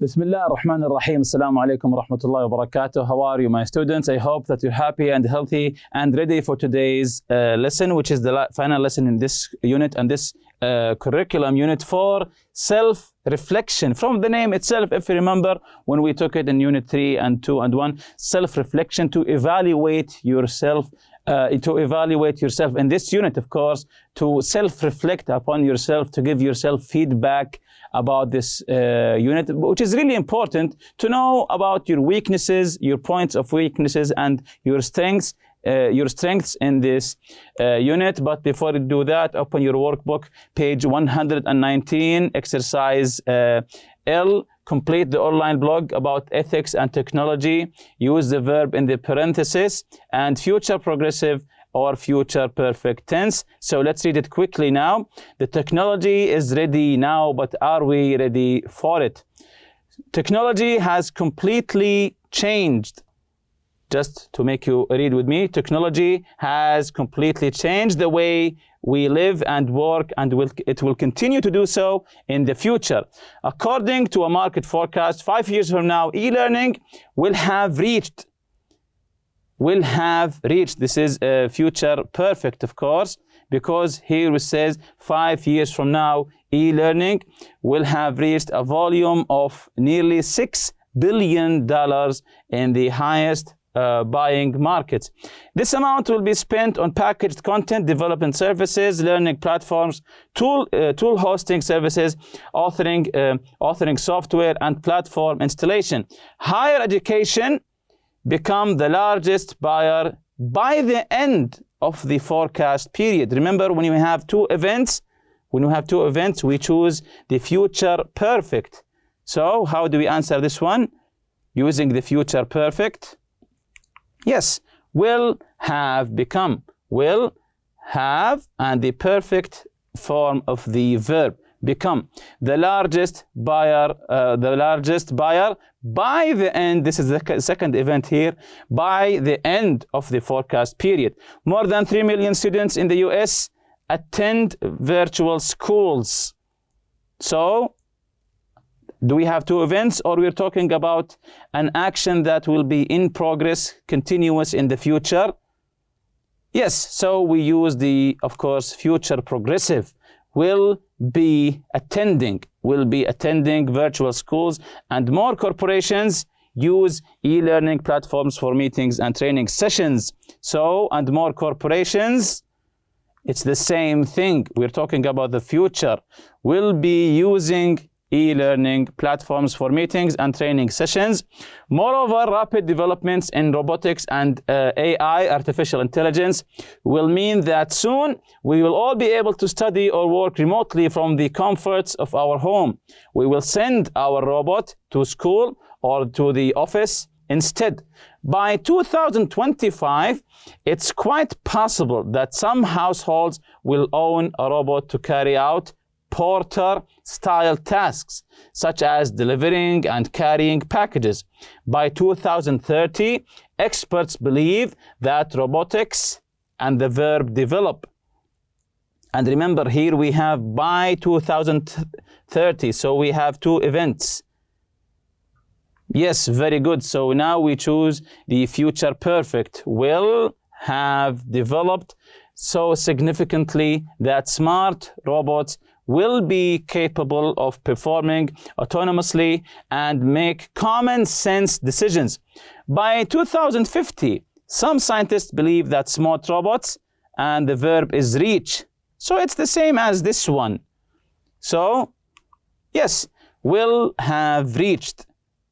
بسم الله الرحمن الرحيم. Assalamu alaikum wa rahmatullahi wa barakatuh. How are you, my students? I hope that you're happy and healthy and ready for today's lesson, which is the final lesson in this unit and this curriculum, Unit 4, self-reflection. From the name itself, if you remember, when we took it in Unit 3 and 2 and 1, self-reflection, to evaluate yourself. In this unit, of course, to self-reflect upon yourself, to give yourself feedback about this unit, which is really important to know about your weaknesses, your points of weaknesses, and your strengths in this unit. But before you do that, open your workbook, page 119, exercise L. Complete the online blog about ethics and technology. Use the verb in the parenthesis and future progressive or future perfect tense. So let's read it quickly now. The technology is ready now, but are we ready for it? Technology has completely changed. Just to make you read with me, technology has completely changed the way we live and work, and it will continue to do so in the future. According to a market forecast, 5 years from now, e-learning will have reached. This is future perfect, of course, because here it says 5 years from now, e-learning will have reached a volume of nearly $6 billion in the highest buying markets. This amount will be spent on packaged content, development services, learning platforms, tool hosting services, authoring software, and platform installation. Higher education become the largest buyer by the end of the forecast period. Remember, when you have two events, we choose the future perfect. So how do we answer this one? Using the future perfect. Yes, will have become, will have, and the perfect form of the verb become the largest buyer by the end. This is the second event here, by the end of the forecast period. More than 3 million students in the US attend virtual schools. So do we have two events, or we're talking about an action that will be in progress, continuous in the future? Yes, so we use the, of course, future progressive. Will be attending virtual schools, and more corporations use e-learning platforms for meetings and training sessions. So, and more corporations, it's the same thing. We're talking about the future. Will be using e-learning platforms for meetings and training sessions. Moreover, rapid developments in robotics and AI, artificial intelligence, will mean that soon we will all be able to study or work remotely from the comforts of our home. We will send our robot to school or to the office instead. By 2025, it's quite possible that some households will own a robot to carry out porter-style tasks, such as delivering and carrying packages. By 2030, experts believe that robotics and the verb develop. And remember, here we have by 2030, so we have two events. Yes, very good. So now we choose the future perfect. Will have developed so significantly that smart robots will be capable of performing autonomously and make common sense decisions. By 2050, some scientists believe that smart robots, and the verb is reach. So it's the same as this one. So, yes, will have reached.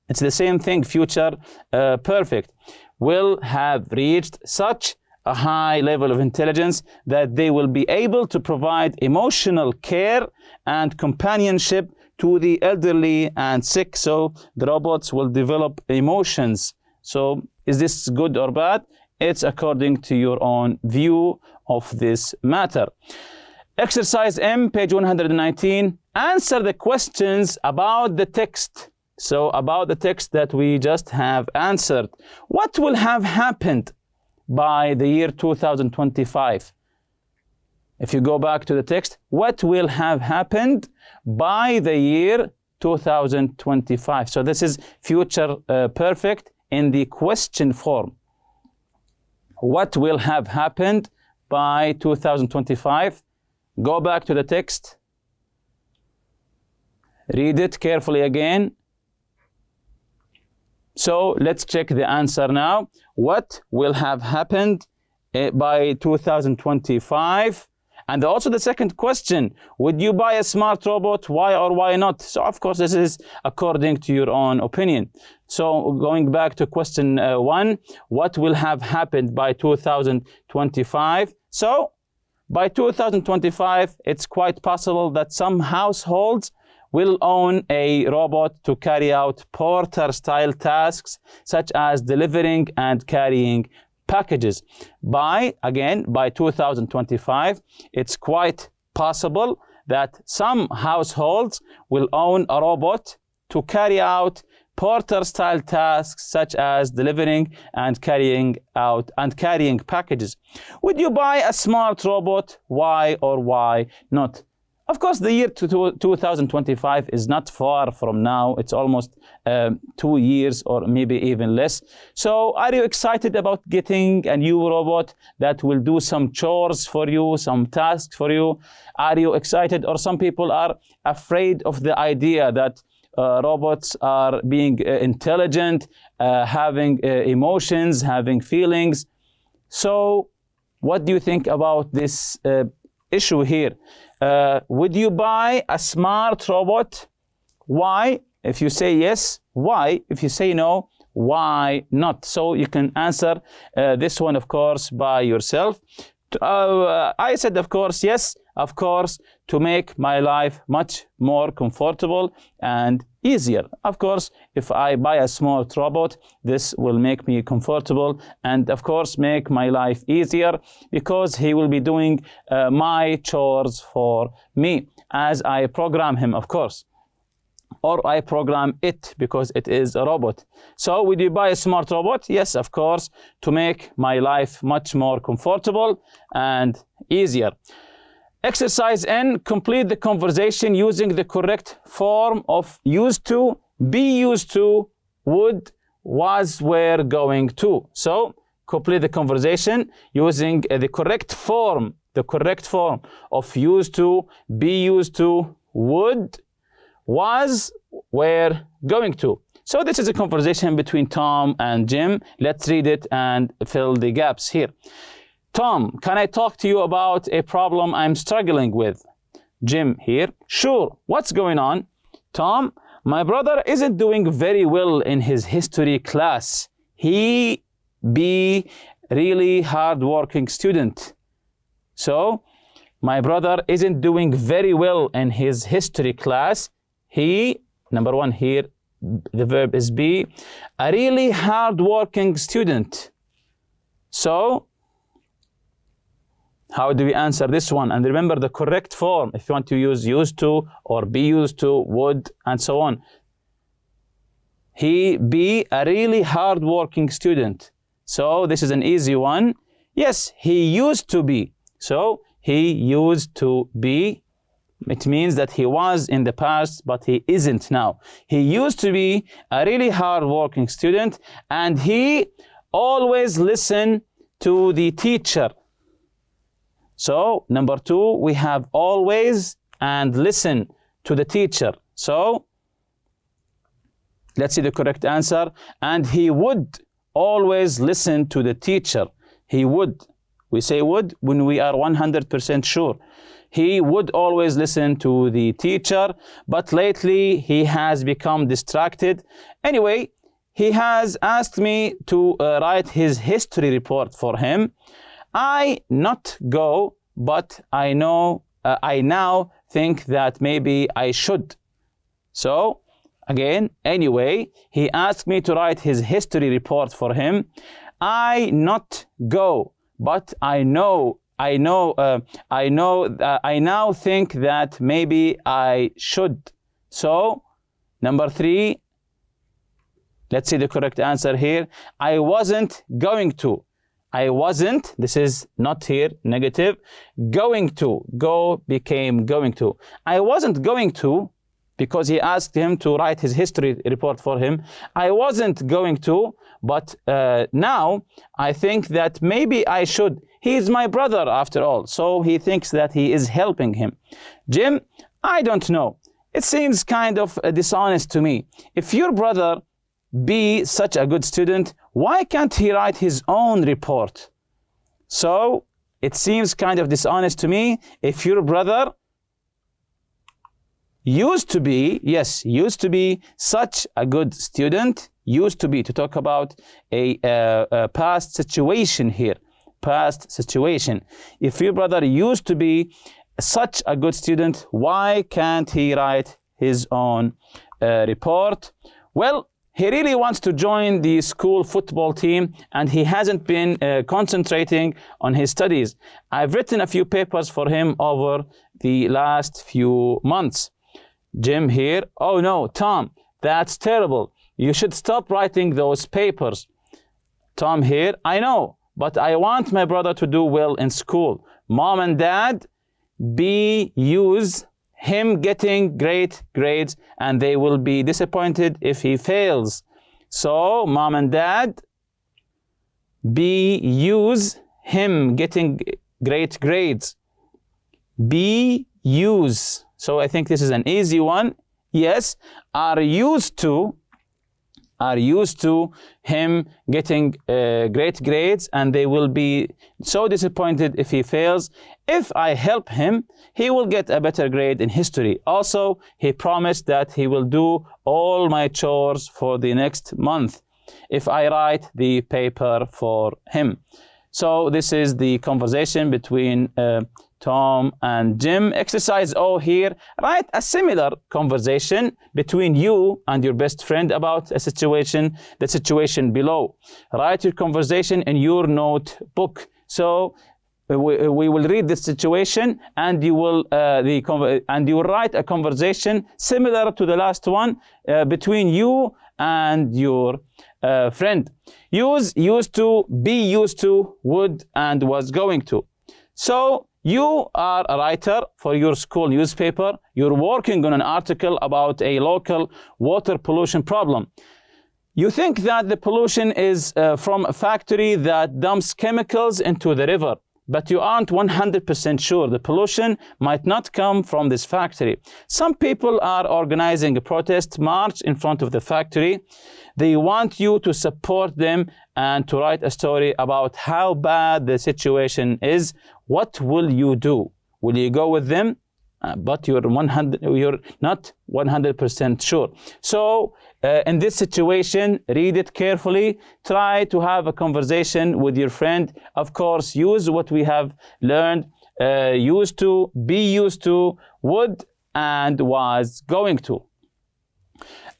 It's the same thing, future perfect. Will have reached such a high level of intelligence that they will be able to provide emotional care and companionship to the elderly and sick. So the robots will develop emotions. So is this good or bad? It's according to your own view of this matter. Exercise M, page 119. Answer the questions about the text. So about the text that we just have answered. What will have happened by the year 2025? If you go back to the text, what will have happened by the year 2025. So this is future perfect in the question form. What will have happened by 2025? Go back to the text. Read it carefully again. So let's check the answer now. What will have happened by 2025? And also the second question, would you buy a smart robot? Why or why not? So of course this is according to your own opinion. So going back to question 1, what will have happened by 2025? So by 2025, it's quite possible that some households will own a robot to carry out porter-style tasks such as delivering and carrying packages. By 2025, it's quite possible that some households will own a robot to carry out porter-style tasks such as delivering and carrying packages. Would you buy a smart robot? Why or why not? Of course, the year 2025 is not far from now. It's almost 2 years or maybe even less. So are you excited about getting a new robot that will do some chores for you, some tasks for you? Are you excited? Or some people are afraid of the idea that robots are being intelligent, having emotions, having feelings. So what do you think about this issue here? Would you buy a smart robot? Why? If you say yes, why? If you say no, why not? So you can answer this one, of course, by yourself. I said, of course, yes, of course, to make my life much more comfortable and easier. Of course, if I buy a smart robot, this will make me comfortable and, of course, make my life easier because he will be doing my chores for me as I program him, of course. Or I program it because it is a robot. So would you buy a smart robot? Yes, of course, to make my life much more comfortable and easier. Exercise N, complete the conversation using the correct form of used to, be used to, would, was, were, going to. So complete the conversation using the correct form of used to, be used to, would, was, were, going to. So this is a conversation between Tom and Jim. Let's read it and fill the gaps here. Tom, can I talk to you about a problem I'm struggling with? Jim here. Sure, what's going on? Tom, my brother isn't doing very well in his history class. He be really hard-working student. So, my brother isn't doing very well in his history class. He, number one here, the verb is be, a really hard-working student. So, how do we answer this one? And remember the correct form. If you want to use used to or be used to, would, and so on. He be a really hard-working student. So this is an easy one. Yes, he used to be. So he used to be. It means that he was in the past, but he isn't now. He used to be a really hard-working student, and he always listened to the teacher. So, number two, we have always and listen to the teacher. So, let's see the correct answer. And he would always listen to the teacher. He would. We say would when we are 100% sure. He would always listen to the teacher, but lately he has become distracted. Anyway, he has asked me to write his history report for him. I not go, but I now think that maybe I should. So, again, anyway, he asked me to write his history report for him. I not go, but I now think that maybe I should. So, number three, let's see the correct answer here. I wasn't going to. I wasn't, this is not here, negative, going to, go became going to. I wasn't going to, because he asked him to write his history report for him. I wasn't going to, but now I think that maybe I should. He is my brother after all, so he thinks that he is helping him. Jim, I don't know. It seems kind of dishonest to me. If your brother be such a good student, why can't he write his own report? So it seems kind of dishonest to me. If your brother used to be such a good student, used to be, to talk about a past situation here, past situation. If your brother used to be such a good student, why can't he write his own report? Well, he really wants to join the school football team and he hasn't been concentrating on his studies. I've written a few papers for him over the last few months. Jim here, oh no, Tom, that's terrible. You should stop writing those papers. Tom here, I know, but I want my brother to do well in school. Mom and Dad, use him getting great grades and they will be disappointed if he fails. So, Mom and Dad, use him getting great grades. Use. So I think this is an easy one. Yes, are used to him getting great grades and they will be so disappointed if he fails. If I help him, he will get a better grade in history. Also, he promised that he will do all my chores for the next month if I write the paper for him. So this is the conversation between Tom and Jim. Exercise O here, write a similar conversation between you and your best friend about a situation, the situation below. Write your conversation in your notebook. So we will read this situation and you will write a conversation similar to the last one between you and your friend. Use used to, be used to, would and was going to. So you are a writer for your school newspaper. You're working on an article about a local water pollution problem. You think that the pollution is from a factory that dumps chemicals into the river, but you aren't 100% sure. The pollution might not come from this factory. Some people are organizing a protest march in front of the factory. They want you to support them and to write a story about how bad the situation is. What will you do? Will you go with them? But you're not 100% sure. So in this situation, read it carefully. Try to have a conversation with your friend. Of course, use what we have learned. Used to, be used to, would and was going to.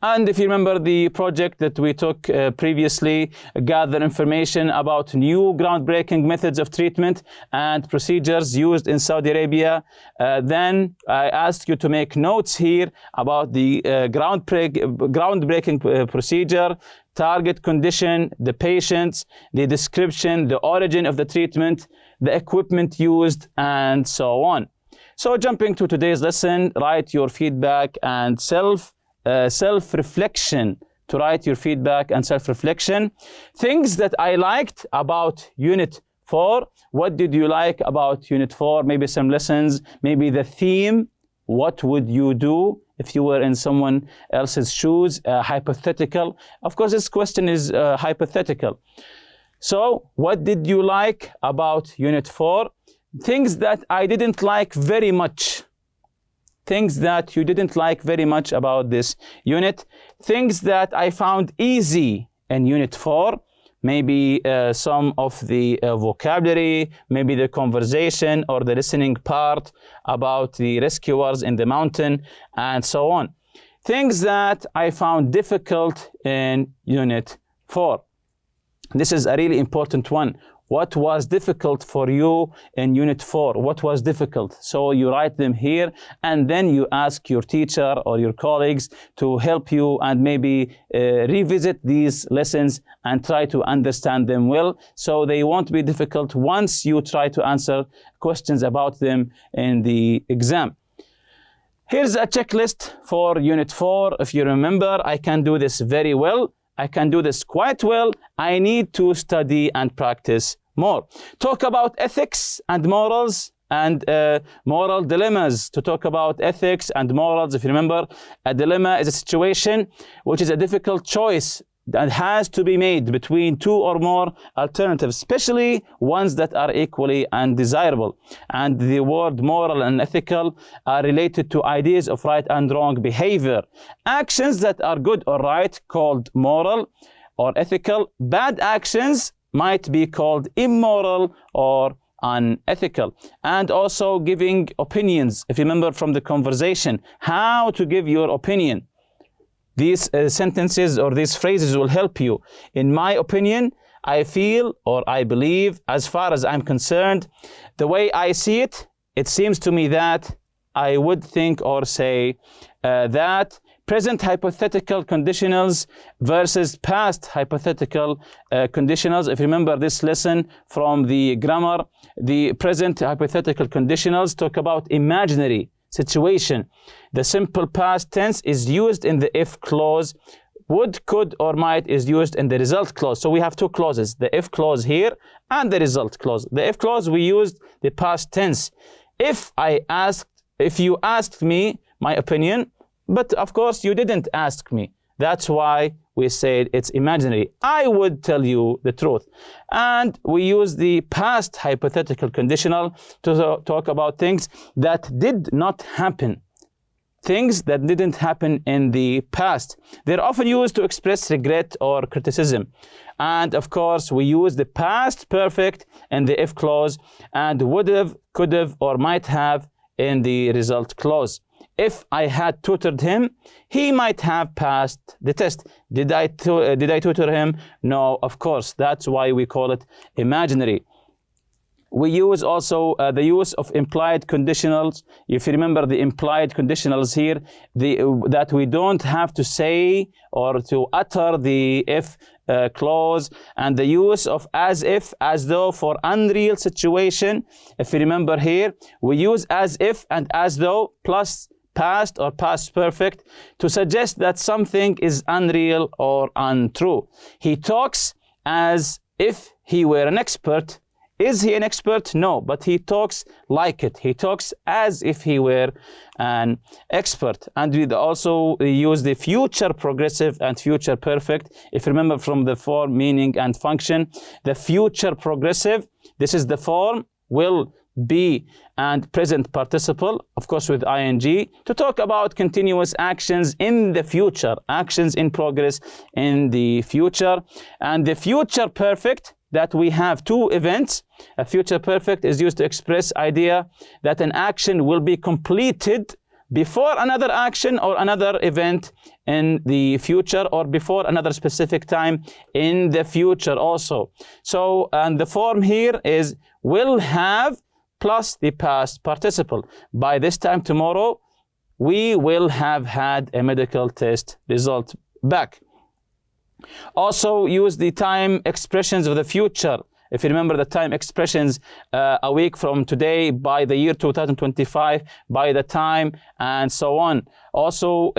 And if you remember the project that we took previously, gather information about new groundbreaking methods of treatment and procedures used in Saudi Arabia. Then I asked you to make notes here about the groundbreaking procedure, target condition, the patients, the description, the origin of the treatment, the equipment used, and so on. So jumping to today's lesson, write your feedback and self-reflection, to write your feedback and self-reflection. Things that I liked about Unit 4. What did you like about Unit 4? Maybe some lessons, maybe the theme. What would you do if you were in someone else's shoes? Hypothetical. Of course, this question is hypothetical. So, what did you like about Unit 4? Things that I didn't like very much. Things that you didn't like very much about this unit. Things that I found easy in Unit 4. Maybe some of the vocabulary, maybe the conversation or the listening part about the rescuers in the mountain, and so on. Things that I found difficult in Unit 4. This is a really important one. What was difficult for you in Unit 4? What was difficult? So you write them here and then you ask your teacher or your colleagues to help you and maybe revisit these lessons and try to understand them well, so they won't be difficult once you try to answer questions about them in the exam. Here's a checklist for Unit 4. If you remember, I can do this very well. I can do this quite well. I need to study and practice more. Talk about ethics and morals and moral dilemmas. To talk about ethics and morals, if you remember, a dilemma is a situation which is a difficult choice that has to be made between two or more alternatives, especially ones that are equally undesirable. And the word moral and ethical are related to ideas of right and wrong behavior. Actions that are good or right called moral or ethical. Bad actions might be called immoral or unethical. And also giving opinions. If you remember from the conversation, how to give your opinion. These sentences or these phrases will help you. In my opinion, I feel or I believe, as far as I'm concerned, the way I see it, it seems to me that I would think or say that. Present hypothetical conditionals versus past hypothetical conditionals. If you remember this lesson from the grammar, the present hypothetical conditionals talk about imaginary situation. The simple past tense is used in the if clause. Would, could, or might is used in the result clause. So we have two clauses, the if clause here and the result clause. The if clause, we used the past tense. If you asked me my opinion, but of course you didn't ask me. That's why we said it's imaginary. I would tell you the truth. And we use the past hypothetical conditional to talk about things that did not happen. Things that didn't happen in the past. They're often used to express regret or criticism. And of course, we use the past perfect in the if clause and would have, could have, or might have in the result clause. If I had tutored him, he might have passed the test. Did I tutor him? No, of course. That's why we call it imaginary. We use also the use of implied conditionals. If you remember the implied conditionals here, that we don't have to say or to utter the if clause, and the use of as if, as though for unreal situation. If you remember here, we use as if and as though plus past or past perfect to suggest that something is unreal or untrue. He talks as if he were an expert. Is he an expert? No, but he talks like it. He talks as if he were an expert. And we also use the future progressive and future perfect. If you remember from the form, meaning, and function, the future progressive, this is the form, will, be, and present participle, of course with ing, to talk about continuous actions in the future, actions in progress in the future. And the future perfect, that we have two events. A future perfect is used to express idea that an action will be completed before another action or another event in the future, or before another specific time in the future also. So, and the form here is will have plus the past participle. By this time tomorrow, we will have had a medical test result back. Also use the time expressions of the future. If you remember the time expressions, a week from today, by the year 2025, by the time, and so on. Also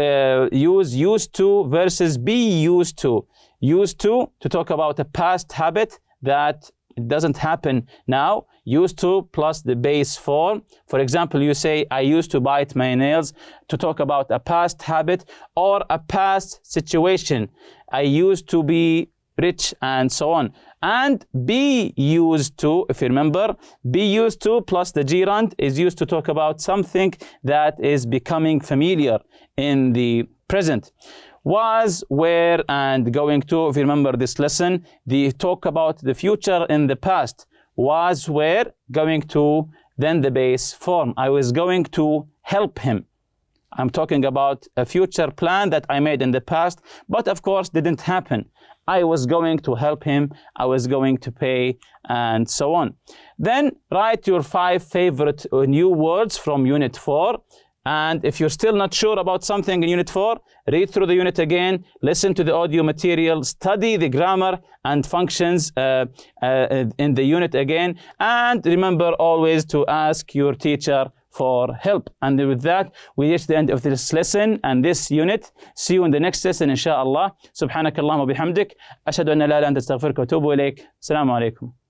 use used to versus be used to. Used to talk about a past habit that it doesn't happen now. Used to plus the base form. For example, you say, I used to bite my nails, to talk about a past habit or a past situation. I used to be rich, and so on. And be used to, if you remember, be used to plus the gerund is used to talk about something that is becoming familiar in the present. Was, were, and going to, if you remember this lesson, the talk about the future in the past. Was, were, going to, then the base form. I was going to help him. I'm talking about a future plan that I made in the past, but of course didn't happen. I was going to help him, I was going to pay, and so on. Then write your 5 favorite new words from Unit 4. And if you're still not sure about something in Unit 4, read through the unit again, listen to the audio material, study the grammar and functions in the unit again, and remember always to ask your teacher for help. And with that, we reach the end of this lesson and this unit. See you in the next lesson, inshallah. سبحانك اللهم وبحمدك. أشهد أن لا إله إلا أنت أستغفرك وأتوب إليك. السلام عليكم.